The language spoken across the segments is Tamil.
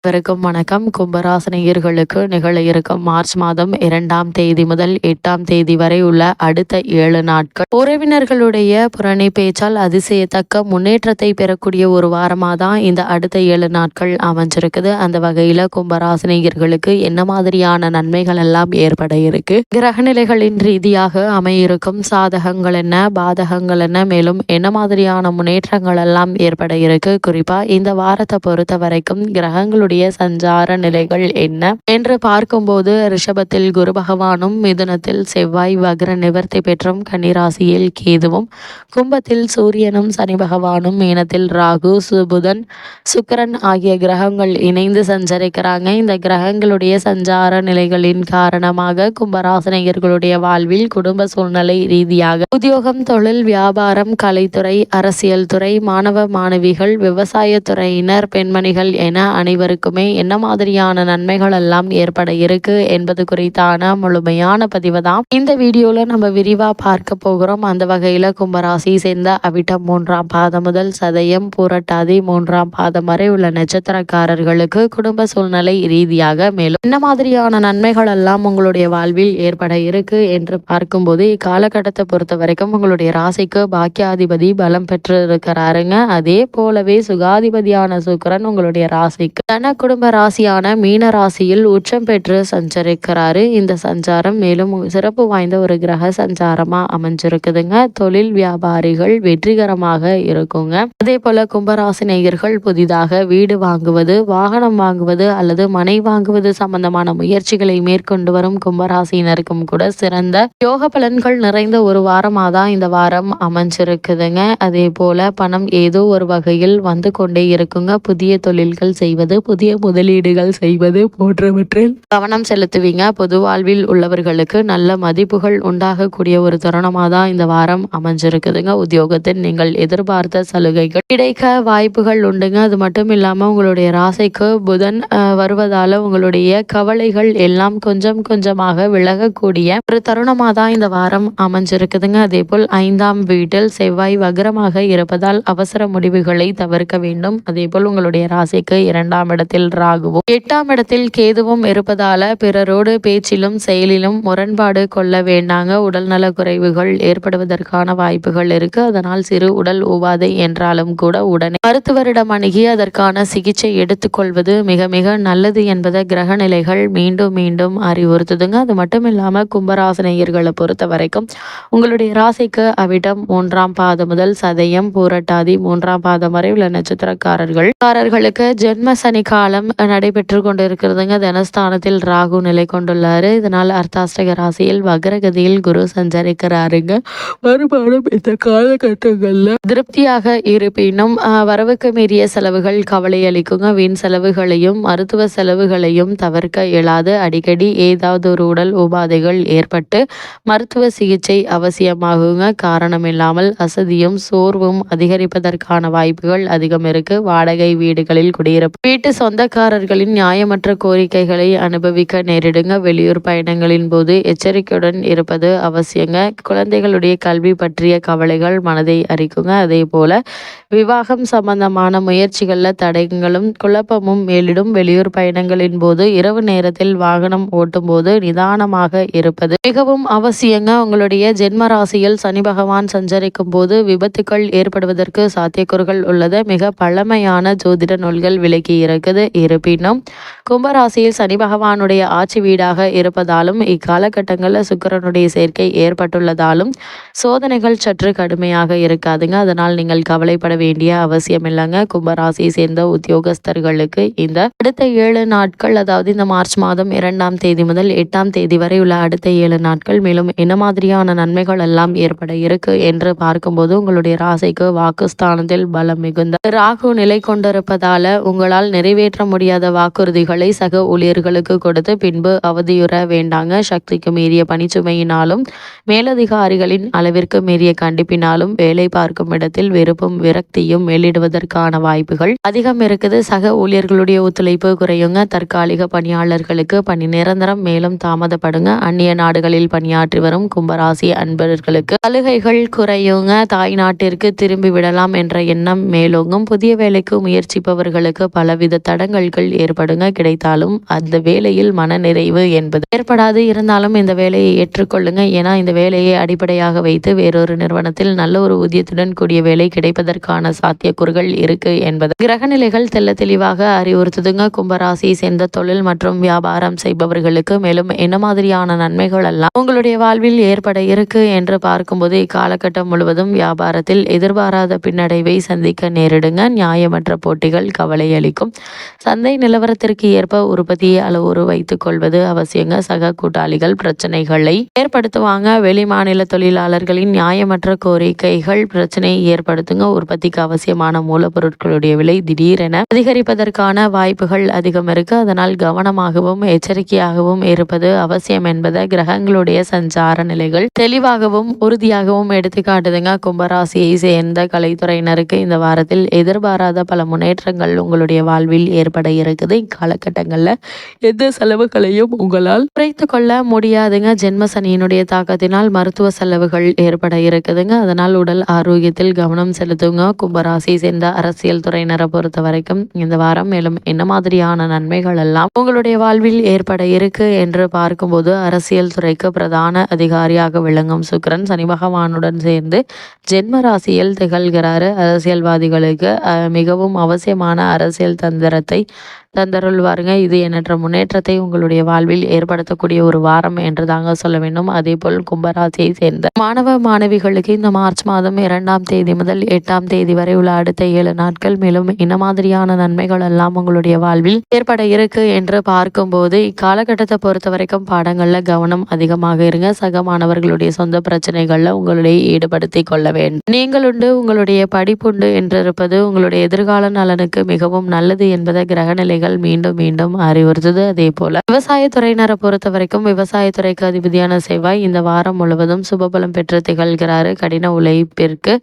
அனைவருக்கும் வணக்கம். கும்பராசினியர்களுக்கு நிகழ இருக்கும் மார்ச் மாதம் 2ஆம் தேதி முதல் 8ஆம் தேதி வரை உள்ள அடுத்த 7 நாட்கள் உறவினர்களுடைய புரணி பேச்சால் அதிசயத்தக்க முன்னேற்றத்தை பெறக்கூடிய ஒரு வாரமாக தான் இந்த அடுத்த 7 நாட்கள் அமைஞ்சிருக்குது. அந்த வகையில கும்பராசினியர்களுக்கு என்ன மாதிரியான நன்மைகள் எல்லாம் ஏற்பட இருக்கு, கிரகநிலைகளின் ரீதியாக அமையிருக்கும் சாதகங்கள் என்ன, பாதகங்கள் என்ன, மேலும் என்ன மாதிரியான முன்னேற்றங்கள் எல்லாம் ஏற்பட இருக்கு, குறிப்பா இந்த வாரத்தை பொறுத்த வரைக்கும் கிரகங்களுடைய சஞ்சார நிலைகள் என்ன என்று பார்க்கும்போது ரிஷபத்தில் குரு பகவானும், மிதுனத்தில் செவ்வாய் வக்ர நிவர்த்தி பெற்றும், கன்னிராசியில் கேதுவும், கும்பத்தில் சூரியனும் சனி பகவானும், மீனத்தில் ராகு புதன் சுக்கிரன் ஆகிய கிரகங்கள் இணைந்து சஞ்சரிக்கிறாங்க. இந்த கிரகங்களுடைய சஞ்சார நிலைகளின் காரணமாக கும்பராசினியர்களுடைய வாழ்வில் குடும்ப சூழ்நிலை ரீதியாக உத்தியோகம், தொழில், வியாபாரம், கலைத்துறை, அரசியல் துறை, மாணவ மாணவிகள், விவசாய துறையினர், பெண்மணிகள் என அனைவருக்குமே என்ன மாதிரியான நன்மைகள் எல்லாம் ஏற்பட இருக்கு என்பது குறித்தான முழுமையான பதிவு தான் இந்த வீடியோல நம்ம விரிவா பார்க்க போகிறோம். அந்த வகையில கும்பராசி சேர்ந்த அவிட்டம் 3ஆம் பாதம் முதல் சதயம், பூரட்டாதி 3ஆம் பாதம் வரை உள்ள நட்சத்திரக்காரர்களுக்கு குடும்ப சூழ்நிலை ரீதியாக மேலும் என்ன மாதிரியான நன்மைகள் எல்லாம் உங்களுடைய வாழ்வில் ஏற்பட இருக்கு என்று பார்க்கும்போது இக்காலகட்டத்தை பொறுத்த வரைக்கும் உங்களுடைய ராசிக்கு பாக்கியாதிபதி பலம் பெற்று இருக்கிறாருங்க. அதே போலவே சுகாதிபதியான சுக்கிரன் உங்களுடைய ராசிக்கு தன குடும்ப ராசியான மீன ராசியில் உச்சம் பெற்று சஞ்சரிக்கிறாரு. இந்த சஞ்சாரம் மேலும் சிறப்பு வாய்ந்த ஒரு கிரக சஞ்சாரமா அமைஞ்சிருக்குதுங்க. தொழில் வியாபாரிகள் வெற்றிகரமாக இருக்குங்க. அதே போல கும்பராசி நேயர்கள் புதிதாக வீடு வாங்குவது, வாகனம் வாங்குவது அல்லது மனை வாங்குவது சம்பந்தமான முயற்சிகளை மேற்கொண்டு வரும் கும்பராசினருக்கும் கூட சிறந்த யோக பலன்கள் நிறைந்த ஒரு வாரமாக தான் இந்த வாரம் அமைஞ்சிருக்குதுங்க. அதே போல பணம் ஏதோ ஒரு வகையில் வந்து கொண்டே இருக்குங்க. புதிய தொழில்கள் செய்வது, புதிய முதலீடுகள் செய்வது போன்றவற்றில் கவனம் செலுத்துவீங்க. பொது வாழ்வில் உள்ளவர்களுக்கு நல்ல மதிப்புகள் உண்டாகக்கூடிய ஒரு தருணமாக தான் இந்த வாரம் அமைஞ்சிருக்குதுங்க. உத்தியோகத்தில் நீங்கள் எதிர்பார்த்த சலுகைகள் கிடைக்க வாய்ப்புகள் உண்டுங்க. அது மட்டும் இல்லாம உங்களுடைய ராசிக்கு புதன் வருவதால உங்களுடைய கவலைகள் எல்லாம் கொஞ்சம் கொஞ்சமாக விலகக்கூடிய ஒரு தருணமாக தான் இந்த வாரம் அமைஞ்சிருக்குதுங்க. அதே போல் 5ஆம் வீட்டில் செவ்வாய் வக்ரமாக இருப்பதால் அவசர முடிவுகளை தவிர்க்க வேண்டும். அதே போல் உங்களுடைய ராசிக்கு 2ஆம் இடத்தில் ராகுவும் 8ஆம் இடத்தில் கேதுவும் இருப்பதால பிறரோடு பேச்சிலும் செயலிலும் முரண்பாடு கொள்ள வேண்டாங்க. உடல்நல குறைவுகள் ஏற்படுவதற்கான வாய்ப்புகள் இருக்கு. அதனால் சிறு உடல் உபாதை என்றாலும் கூட உடனே மருத்துவரிடம் அணுகி அதற்கான சிகிச்சை எடுத்துக்கொள்வது மிக மிக நல்லது என்பதை கிரக நிலைகள் மீண்டும் மீண்டும் அறிவுறுத்துதுங்க. அது மட்டும் இல்லாம கும்பராசினியர்களை பொறுத்த வரைக்கும் உங்களுடைய ராசிக்கு அவிட்டம் 3ஆம் பாதம் முதல் சதயம், பூரட்டாதி 3ஆம் பாதம் வரை உள்ள நட்சத்திரக்காரர்களுக்கு ஜென்ம சனி காலம் நடைபெற்று கொண்டிருக்கிறதுங்க. தனஸ்தானத்தில் ராகு நிலை கொண்டுள்ளாரு. இதனால் அர்த்தாஷ்டக ராசியில் வக்ரகதியில் குரு சஞ்சரிக்கிறாருங்க. வருமானம் இந்த காலகட்டங்கள்ல திருப்தியாக இருப்பினும் வரவுக்கு மீறிய செலவுகள் கவலை அளிக்குங்க. வீண் செலவுகளையும் மருத்துவ செலவுகளையும் தவிர்க்க இயலாது. அடிக்கடி ஏதாவது ஒரு உடல் உபாதைகள் ஏற்பட்டு மருத்துவ சிகிச்சை அவசியமாகுங்க. காரணம் இல்லாமல் அசதியும் சோர்வும் அதிகரிப்பதற்கான வாய்ப்புகள் அதிகம் இருக்கு. வாடகை வீடுகளில் குடியிருப்பு வீட்டு சொந்தக்காரர்களின் நியாயமற்ற கோரிக்கைகளை அனுபவிக்க நேரிடுங்க. வெளியூர் பயணங்களின் போது எச்சரிக்கையுடன் இருப்பது அவசியங்க. குழந்தைகளுடைய கல்வி பற்றிய கவலைகள் மனதை அரிக்குங்க. அதே போல விவாகம் சம்பந்தமான முயற்சிகள்ல தடங்களும் குழப்பமும் மேலிடும். வெளியூர் பயணங்களின் போது இரவு நேரத்தில் வாகனம் ஓட்டும் போது நிதானமாக இருப்பது மிகவும் அவசியங்க. உங்களுடைய ஜென்ம ராசியில் சனி பகவான் சஞ்சரிக்கும் போது விபத்துக்கள் ஏற்படுவதற்கு சாத்தியக்கூறுகள் உள்ளது. மிக பழமையான ஜோதிட நூல்கள் விலகி இருக்குது. இருப்பினும் கும்பராசியில் சனி பகவானுடைய ஆட்சி வீடாக இருப்பதாலும் இக்காலகட்டங்களில் சுக்கிரனுடைய சேர்க்கை ஏற்பட்டுள்ளதாலும் சோதனைகள் சற்று கடுமையாக இருக்காதுங்க. அதனால் நீங்கள் கவலைப்பட வேண்டிய அவசியம் இல்லைங்க. கும்பராசியை சேர்ந்த உத்தியோகஸ்தர்களுக்கு இந்த அடுத்த 7 நாட்கள், அதாவது இந்த மார்ச் மாதம் 2ஆம் தேதி முதல் 8ஆம் தேதி வரை உள்ள அடுத்த 7 நாட்கள் மேலும் என்ன மாதிரியான நன்மைகள் எல்லாம் ஏற்பட இருக்கு என்று பார்க்கும்போது உங்களுடைய ராசிக்கு வாக்குஸ்தானத்தில் பலம் மிகுந்த ராகு நிலை கொண்டிருப்பதால உங்களால் நிறைவேற்ற முடியாத வாக்குறுதிகளை சக ஊழியர்களுக்கு கொடுத்து பின்பு அவதியுற வேண்டாங்க. சக்திக்கு மீறிய பணிச்சுமையினாலும் மேலதிகாரிகளின் அளவிற்கு மீறிய கண்டிப்பினாலும் வேலை பார்க்கும் இடத்தில் வெறுப்பும் விரக்தியும் மேலிடுவதற்கான வாய்ப்புகள் அதிகம் இருக்குது. சக ஊழியர்களுடைய ஒத்துழைப்பு குறையுங்க. தற்காலிக பணியாளர்களுக்கு பணி நிரந்தரம் மேலும் தாமதப்படுங்க. அந்நிய நாடுகளில் பணியாற்றி வரும் கும்பராசி அன்பர்களுக்கு சலுகைகள் குறையுங்க. தாய் நாட்டிற்கு திரும்பி விடலாம் என்ற எண்ணம் மேலோங்கும். புதிய வேலைக்கு முயற்சிப்பவர்களுக்கு பலவித தடங்கல்கள் ஏற்படுங்க. கிடைத்தாலும் அந்த வேலையில் மனநிறைவு என்பது ஏற்படாது. இருந்தாலும் இந்த வேலையை ஏற்றுக்கொள்ளுங்க. ஏன்னா இந்த வேலையை அடிப்படையாக வைத்து வேறொரு நிறுவனத்தில் நல்ல ஒரு ஊதியத்துடன் கூடிய வேலை கிடைப்பதற்கான சாத்தியக்கூறுகள் இருக்கு என்பது கிரகநிலைகள் தெள்ள தெளிவாக அறிவுறுத்துதுங்க. கும்பராசியை சேர்ந்த தொழில் மற்றும் வியாபாரம் செய்பவர்களுக்கு மேலும் என்ன மாதிரியான நன்மைகள் எல்லாம் உங்களுடைய வாழ்வில் ஏற்பட இருக்கு என்று பார்க்கும்போது இக்காலகட்டம் முழுவதும் வியாபாரத்தில் எதிர்பாராத பின்னடைவை சந்திக்க நேரிடுங்க. நியாயமற்ற போட்டிகள் கவலை அளிக்கும். சந்தை நிலவரத்திற்கு ஏற்ப உற்பத்தியை அளவுறு வைத்துக் கொள்வது அவசியங்க. சக கூட்டாளிகள் பிரச்சனைகளை ஏற்படுத்துவாங்க. வெளி மாநில தொழிலாளர்களின் நியாயமற்ற கோரிக்கைகள் பிரச்சனையை ஏற்படுத்துங்க. உற்பத்திக்கு அவசியமான மூலப்பொருட்களுடைய விலை திடீரென அதிகரிப்பதற்கான வாய்ப்புகள் அதிகம் இருக்கு. அதனால் கவனமாகவும் எச்சரிக்கையாகவும் இருப்பது அவசியம் என்பதை கிரகங்களுடைய சஞ்சார நிலைகள் தெளிவாகவும் உறுதியாகவும் எடுத்துக்காட்டுதுங்க. கும்பராசியை சேர்ந்த கலைத்துறையினருக்கு இந்த வாரத்தில் எதிர்பாராத பல முன்னேற்றங்கள் உங்களுடைய வாழ்வில் ஏற்பட இருக்குது. இக்காலகட்டங்களில் எந்த செலவுகளையும் உங்களால் குறைத்து கொள்ள முடியாதுங்க. ஜென்ம சனியினுடைய தாக்கத்தினால் மருத்துவ செலவுகள் ஏற்பட இருக்குதுங்க. அதனால் உடல் ஆரோக்கியத்தில் கவனம் செலுத்துங்க. கும்பராசியை சேர்ந்த அரசியல் துறையினரை பொறுத்த வரைக்கும் இந்த வாரம் மேலும் என்ன மாதிரியான நன்மைகள் எல்லாம் உங்களுடைய வாழ்வில் ஏற்பட இருக்கு என்று பார்க்கும்போது அரசியல் துறைக்கு பிரதான அதிகாரியாக விளங்கும் சுக்கிரன் சனி பகவானுடன் சேர்ந்து ஜென்ம ராசியில் திகழ்கிறாரு. அரசியல்வாதிகளுக்கு மிகவும் அவசியமான அரசியல் தந்திரத்தை தந்தருள்வாருங்க. இது எண்ணற்ற முன்னேற்றத்தை உங்களுடைய வாழ்வில் ஏற்படுத்தக்கூடிய ஒரு வாரம் என்று தாங்க சொல்ல வேண்டும். அதே போல் கும்பராசியை சேர்ந்த மாணவ மாணவிகளுக்கு இந்த மார்ச் மாதம் 2ஆம் தேதி முதல் 8ஆம் தேதி வரை உள்ள அடுத்த 7 நாட்கள் மேலும் என்ன மாதிரியான நன்மைகள் எல்லாம் உங்களுடைய வாழ்வில் ஏற்பட இருக்கு என்று பார்க்கும்போது இக்காலகட்டத்தை பொறுத்த வரைக்கும் பாடங்கள்ல கவனம் அதிகமாக இருங்க. சக மாணவர்களுடைய சொந்த பிரச்சனைகள்ல உங்களுடைய ஈடுபடுத்திக் கொள்ள வேண்டும். நீங்கள் உண்டு உங்களுடைய படிப்புண்டு என்றிருப்பது உங்களுடைய எதிர்கால நலனுக்கு மிகவும் நல்லது என்பதை கிரகநிலை மீண்டும் மீண்டும் அறிவுறுத்துது. அதே போல விவசாயத்துறையினரை பொறுத்த வரைக்கும் விவசாயத்துறைக்கு அதிபதியான செவ்வாய் இந்த வாரம் முழுவதும் சுபபலம் பெற்று திகழ்கிறாரு. கடின உழைப்பிற்கு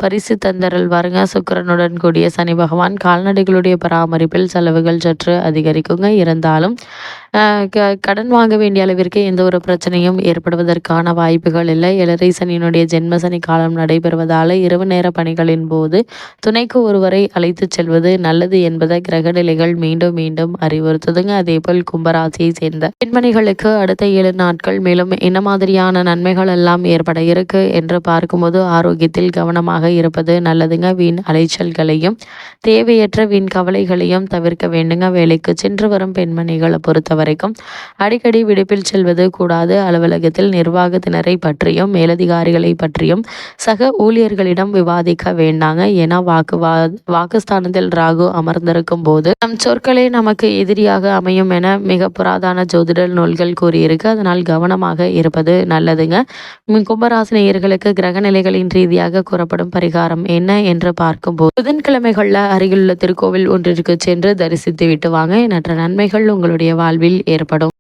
பரிசு தந்தரல் வருங்க. சுக்கிரனுடன் கூடிய சனி பகவான் கால்நடைகளுடைய பராமரிப்பில் செலவுகள் சற்று அதிகரிக்குங்க. இருந்தாலும் கடன் வாங்க வேண்டிய அளவிற்கு எந்த ஒரு பிரச்சனையும் ஏற்படுவதற்கான வாய்ப்புகள் இல்லை. ஏழரை சனியினுடைய ஜென்ம சனி காலம் நடைபெறுவதால இரவு நேர பணிகளின் போது துணைக்கு ஒருவரை அழைத்து செல்வது நல்லது என்பதை கிரகநிலைகள் மீண்டும் மீண்டும் அறிவுறுத்துதுங்க. அதே போல் கும்பராசியை சேர்ந்த பெண்மணிகளுக்கு அடுத்த 7 நாட்கள் மேலும் என்ன மாதிரியான நன்மைகள் எல்லாம் ஏற்பட இருக்கு என்று பார்க்கும்போது ஆரோக்கியத்தில் கவனமாக இருப்பது நல்லதுங்க. வீண் அலைச்சல்களையும் தேவையற்ற வீண் கவலைகளையும் தவிர்க்க வேண்டுங்க. வேலைக்கு சென்று வரும் பெண்மணிகளை பொறுத்த வரைக்கும் அடிக்கடி விடுப்பில் செல்வது கூடாது. அலுவலகத்தில் நிர்வாகத்தினரை பற்றியும் மேலதிகாரிகளை பற்றியும் சக ஊழியர்களிடம் விவாதிக்க வேண்டாங்க. ஏன்னா வாக்குஸ்தானத்தில் ராகு அமர்ந்திருக்கும் போது நம் சொற்களை நமக்கு எதிரியாக அமையும் என மிக புராதன ஜோதிட நூல்கள் கூறியிருக்கு. அதனால் கவனமாக இருப்பது நல்லதுங்க. கும்பராசினியர்களுக்கு கிரக நிலைகளின் ரீதியாக கூறப்படும் பரிகாரம் என்ன என்று பார்க்கும்போது புதன்கிழமைகள்ல அருகிலுள்ள திருக்கோவில் ஒன்றிற்கு சென்று தரிசித்து விட்டு வாங்க. எண்ணற்ற நன்மைகள் உங்களுடைய வாழ்வில் ஏற்படும்.